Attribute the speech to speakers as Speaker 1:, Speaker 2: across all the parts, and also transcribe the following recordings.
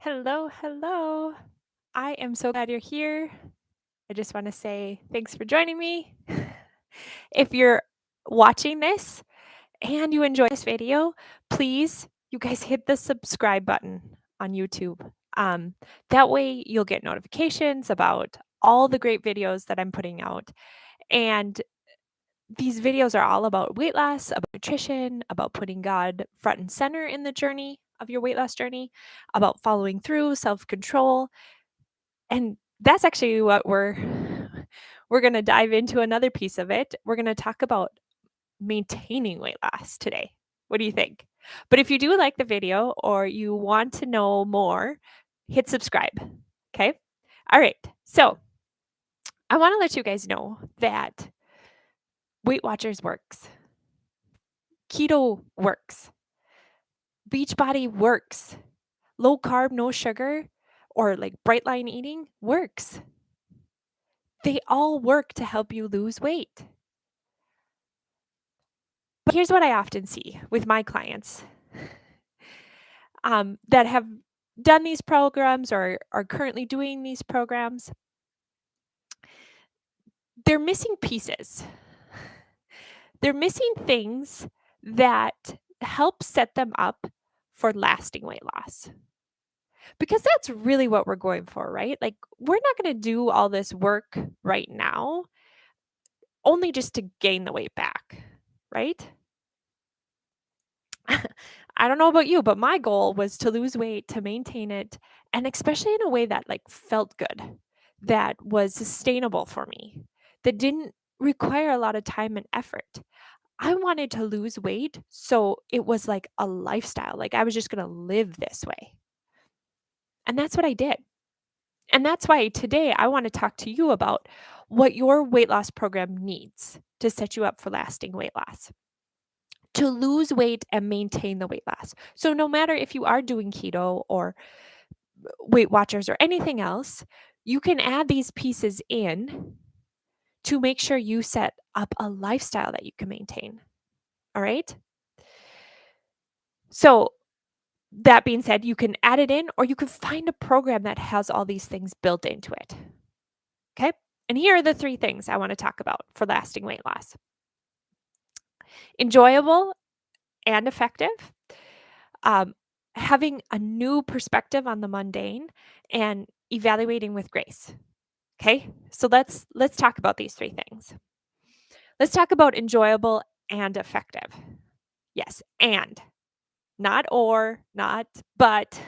Speaker 1: Hello, hello. I am so glad you're here. I just want to say thanks for joining me. If you're watching this and you enjoy this video, please, you guys hit the subscribe button on YouTube. Um, that way you'll get notifications about all the great videos that I'm putting out. And these videos are all about weight loss, about nutrition, about putting God front and center in the journey of your weight loss journey, about following through, self control. And that's actually what we're gonna dive into another piece of it. We're gonna talk about maintaining weight loss today. What do you think? But if you do like the video or you want to know more, hit subscribe. Okay? All right. So, I want to let you guys know that Weight Watchers works. Keto works. Beachbody works. Low carb, no sugar, or like bright line eating works. They all work to help you lose weight. But here's what I often see with my clients that have done these programs or are currently doing these programs. They're missing pieces. They're missing things that help set them up for lasting weight loss. Because that's really what we're going for, right? Like, we're not going to do all this work right now only just to gain the weight back, right? I don't know about you, but my goal was to lose weight, to maintain it, and especially in a way that like felt good, that was sustainable for me, that didn't require a lot of time and effort. I wanted to lose weight, so it was like a lifestyle. Like I was just going to live this way. And that's what I did. And that's why today I want to talk to you about what your weight loss program needs to set you up for lasting weight loss, to lose weight and maintain the weight loss. So, no matter if you are doing keto or Weight Watchers or anything else, you can add these pieces in to make sure you set up a lifestyle that you can maintain. All right. So, that being said, you can add it in or you can find a program that has all these things built into it. Okay. And here are the three things I want to talk about for lasting weight loss: enjoyable and effective, um, having a new perspective on the mundane, and evaluating with grace. Okay, so let's talk about these three things. Let's talk about enjoyable and effective. Yes, and not or, not but,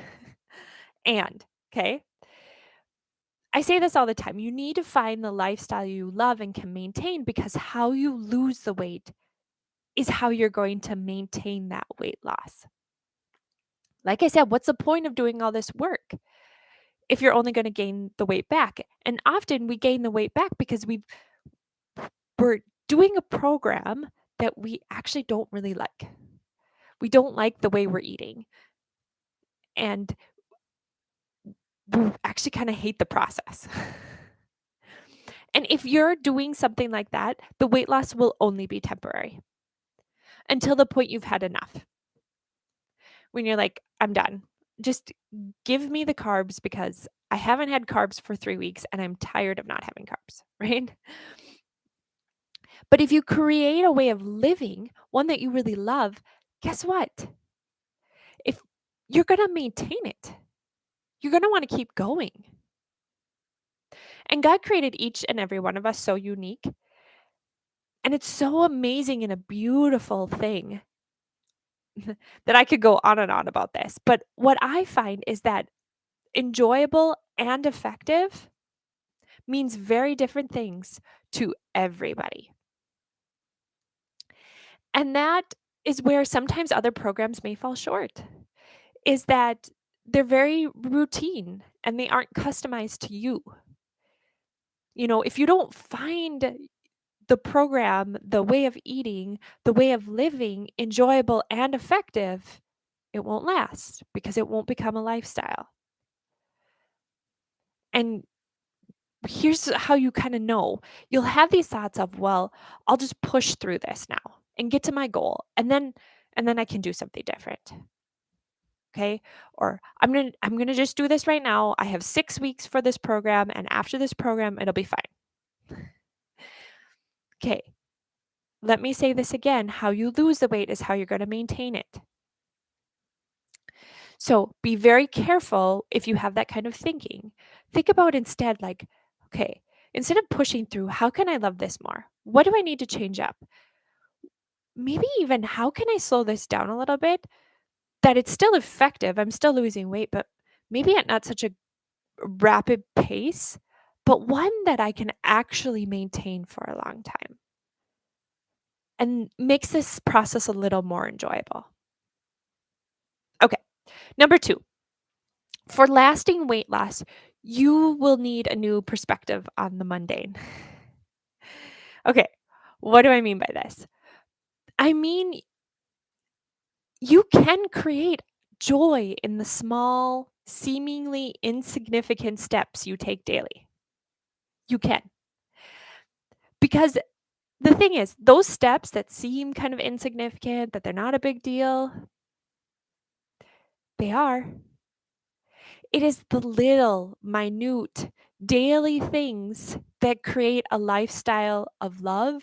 Speaker 1: and. Okay, I say this all the time. You need to find the lifestyle you love and can maintain, because how you lose the weight is how you're going to maintain that weight loss. Like I said, what's the point of doing all this work if you're only going to gain the weight back? And often we gain the weight back because we're doing a program that we actually don't really like. We don't like the way we're eating. And we actually kind of hate the process. And if you're doing something like that, the weight loss will only be temporary until the point you've had enough. When you're like, I'm done. Just give me the carbs, because I haven't had carbs for 3 weeks and I'm tired of not having carbs, right? But if you create a way of living, one that you really love, guess what? If you're going to maintain it, you're going to want to keep going. And God created each and every one of us so unique. And it's so amazing and a beautiful thing that I could go on and on about this. But what I find is that enjoyable and effective means very different things to everybody. And that is where sometimes other programs may fall short, is that they're very routine and they aren't customized to you. You know, if you don't find the program, the way of eating, the way of living enjoyable and effective, it won't last because it won't become a lifestyle. And here's how you kind of know. You'll have these thoughts of, well, I'll just push through this now and get to my goal, and then I can do something different. okay? Or I'm gonna just do this right now. I have 6 weeks for this program, and after this program, it'll be fine. Okay, let me say this again. How you lose the weight is how you're gonna maintain it. So be very careful if you have that kind of thinking. Think about instead, like, okay, instead of pushing through, how can I love this more? What do I need to change up? Maybe even how can I slow this down a little bit that it's still effective? I'm still losing weight, but maybe at not such a rapid pace, but one that I can actually maintain for a long time and makes this process a little more enjoyable. Okay, number two, for lasting weight loss, you will need a new perspective on the mundane. Okay, what do I mean by this? I mean, you can create joy in the small, seemingly insignificant steps you take daily. You can. Because the thing is, those steps that seem kind of insignificant, that they're not a big deal, they are. It is the little, minute, daily things that create a lifestyle of love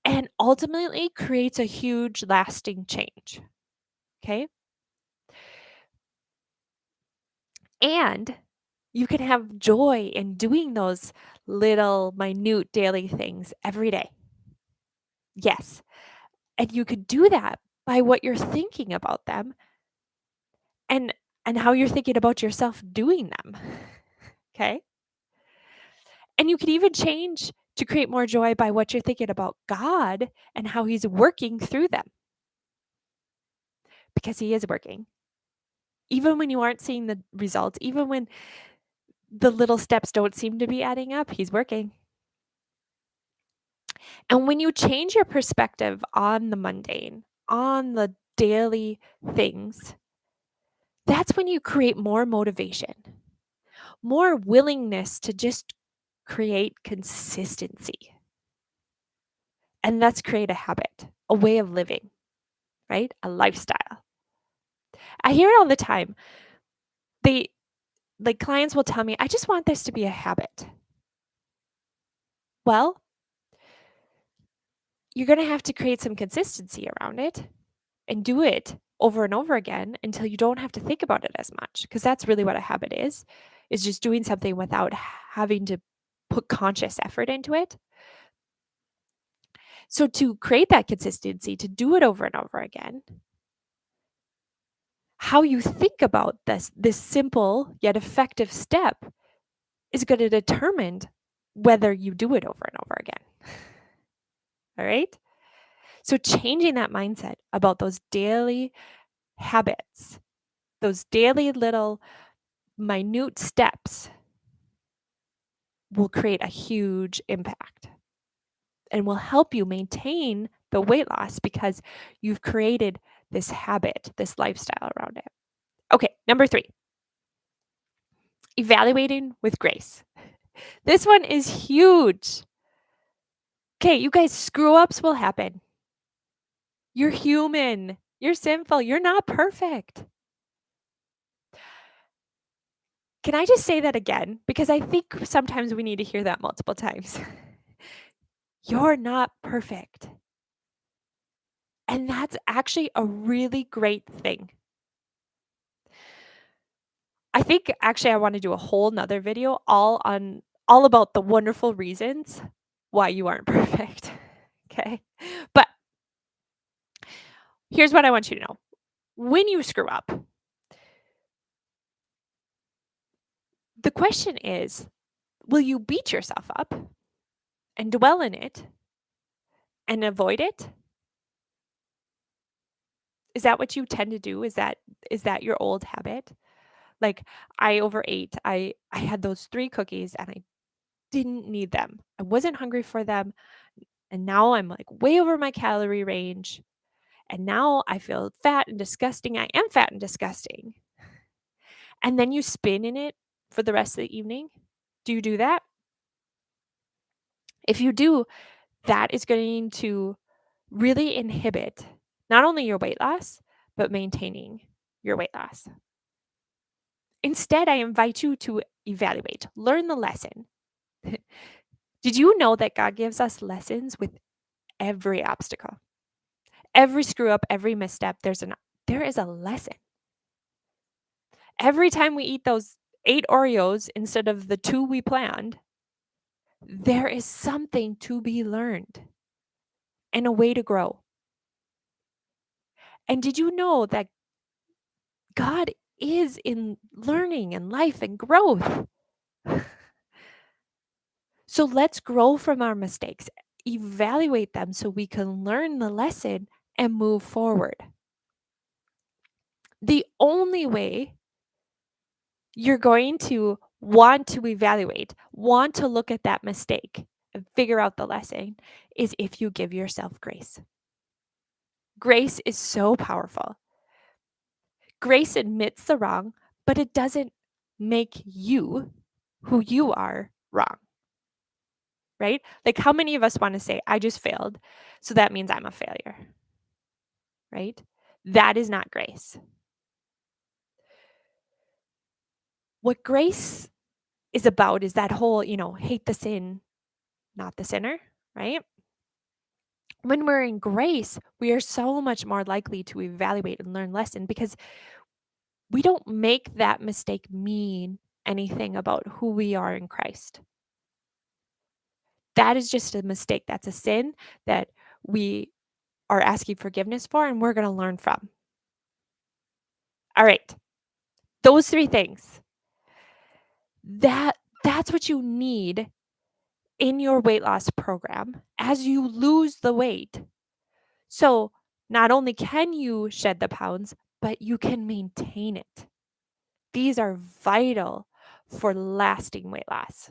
Speaker 1: and ultimately creates a huge lasting change. Okay? And you can have joy in doing those little, minute daily things every day. Yes. And you could do that by what you're thinking about them and and how you're thinking about yourself doing them. Okay? And you could even change to create more joy by what you're thinking about God and how he's working through them because he is working. Even when you aren't seeing the results, even when the little steps don't seem to be adding up, he's working. And when you change your perspective on the mundane, on the daily things, that's when you create more motivation, more willingness to just create consistency. And that's create a habit, a way of living, right? A lifestyle. I hear it all the time. They like clients will tell me, "I just want this to be a habit." Well, you're going to have to create some consistency around it and do it over and over again until you don't have to think about it as much because that's really what a habit is just doing something without having to put conscious effort into it. So to create that consistency, to do it over and over again, how you think about this simple yet effective step is going to determine whether you do it over and over again. All right? So changing that mindset about those daily habits, those daily little minute steps will create a huge impact and will help you maintain the weight loss because you've created this habit, this lifestyle around it. Okay, number three, evaluating with grace. This one is huge. Okay, you guys, screw ups will happen. You're human. You're sinful. You're not perfect. Can I just say that again? Because I think sometimes we need to hear that multiple times. You're not perfect. And that's actually a really great thing. I think actually I want to do a whole nother video all about the wonderful reasons why you aren't perfect. Okay. But here's what I want you to know. When you screw up, the question is, will you beat yourself up and dwell in it and avoid it? Is that what you tend to do? Is that your old habit? Like I overate. I had those 3 cookies and I didn't need them. I wasn't hungry for them. And now I'm like way over my calorie range. And now I feel fat and disgusting. I am fat and disgusting. And then you spin in it for the rest of the evening. Do you do that? If you do, that is going to really inhibit not only your weight loss, but maintaining your weight loss. Instead, I invite you to evaluate, learn the lesson. Did you know that God gives us lessons with every obstacle? Every screw up, every misstep, there is a lesson. Every time we eat those 8 Oreos instead of the 2 we planned, there is something to be learned and a way to grow. And did you know that God is in learning and life and growth? So let's grow from our mistakes, evaluate them so we can learn the lesson and move forward. The only way you're going to want to evaluate, want to look at that mistake and figure out the lesson is if you give yourself grace. Grace is so powerful. Grace admits the wrong, but it doesn't make you who you are wrong. Right? Like, how many of us want to say, I just failed, so that means I'm a failure? Right? That is not grace. What grace is about is that whole, hate the sin, not the sinner, right? When we're in grace, we are so much more likely to evaluate and learn lesson because we don't make that mistake mean anything about who we are in Christ. That is just a mistake. That's a sin that we are asking forgiveness for and we're going to learn from. All right. Those 3 things. That's what you need in your weight loss program as you lose the weight. So, not only can you shed the pounds, but you can maintain it. These are vital for lasting weight loss.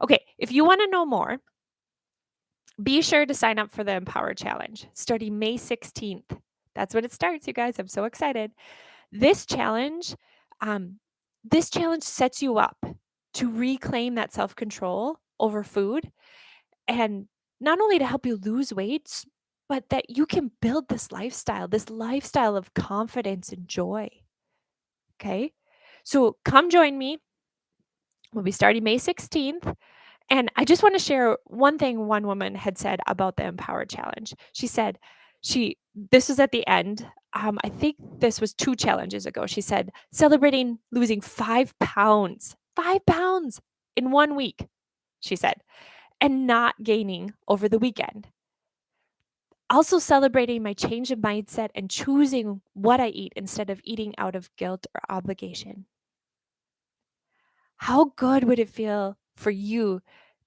Speaker 1: Okay, if you want to know more, be sure to sign up for the Empower Challenge starting May 16th. That's when it starts, you guys. I'm so excited. This challenge, sets you up to reclaim that self-control over food and not only to help you lose weight, but that you can build this lifestyle of confidence and joy. Okay? So come join me. We'll be starting May 16th. And I just want to share one thing one woman had said about the Empower Challenge. She said, this was at the end. I think this was 2 challenges ago. She said, celebrating losing 5 pounds, 5 pounds in 1 week, she said, and not gaining over the weekend. Also celebrating my change in mindset and choosing what I eat instead of eating out of guilt or obligation. How good would it feel for you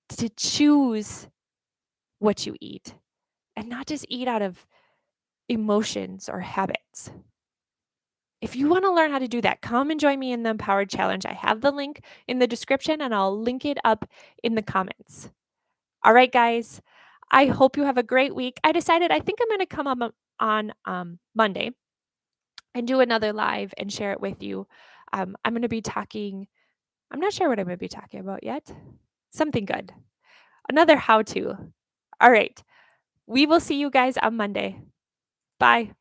Speaker 1: to choose what you eat and not just eat out of emotions or habits? If you want to learn how to do that, come and join me in the Empowered Challenge. I have the link in the description and I'll link it up in the comments. All right, guys. I hope you have a great week. I decided I think I'm going to come on Monday and do another live and share it with you. I'm going to be talking, I'm not sure what I'm going to be talking about yet. Something good. Another how to. All right. We will see you guys on Monday. Bye.